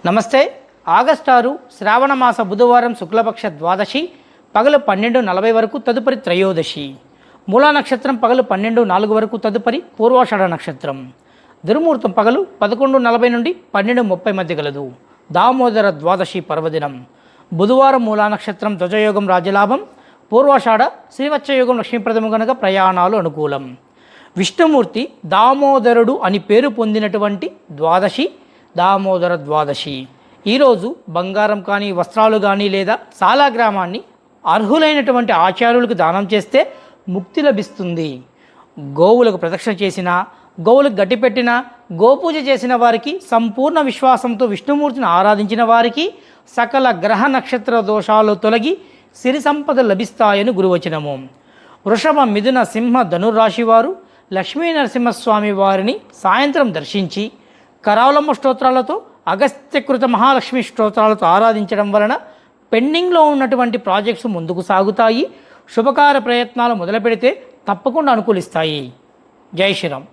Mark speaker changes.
Speaker 1: నమస్తే. ఆగస్టు 6 శ్రావణ మాస బుధవారం శుక్లపక్ష ద్వాదశి పగలు 12:40 వరకు, తదుపరి త్రయోదశి. మూలా నక్షత్రం పగలు 12:04 వరకు, తదుపరి పూర్వాషాఢ నక్షత్రం. దుర్ముహూర్తం పగలు 11:40 నుండి 12:30 మధ్య గలదు. దామోదర ద్వాదశి పర్వదినం. బుధవారం మూలా నక్షత్రం, ధ్వజయోగం రాజ్యలాభం, పూర్వాషాఢ శ్రీవత్సయోగం లక్ష్మీప్రదము గనక ప్రయాణాలు అనుకూలం. విష్ణుమూర్తి దామోదరుడు అని పేరు పొందినటువంటి ద్వాదశి దామోదర ద్వాదశి. ఈరోజు బంగారం కానీ, వస్త్రాలు కానీ లేదా సాలాగ్రామాన్ని అర్హులైనటువంటి ఆచార్యులకు దానం చేస్తే ముక్తి లభిస్తుంది. గోవులకు ప్రదక్షిణ చేసిన, గోవులకు గట్టిపెట్టిన, గోపూజ చేసిన వారికి, సంపూర్ణ విశ్వాసంతో విష్ణుమూర్తిని ఆరాధించిన వారికి సకల గ్రహ నక్షత్ర దోషాలు తొలగి సిరి సంపద లభిస్తాయని గురువచనము. వృషభ, మిథున, సింహ, ధనుర్రాశి వారు లక్ష్మీ నరసింహస్వామి వారిని సాయంత్రం దర్శించి కరావలమ్మ స్తోత్రాలతో, అగస్త్యకృత మహాలక్ష్మి స్తోత్రాలతో ఆరాధించడం వలన పెండింగ్లో ఉన్నటువంటి ప్రాజెక్ట్స్ ముందుకు సాగుతాయి. శుభకార్య ప్రయత్నాలు మొదలు పెడితే తప్పకుండా అనుకూలిస్తాయి. జై శ్రీరామ్.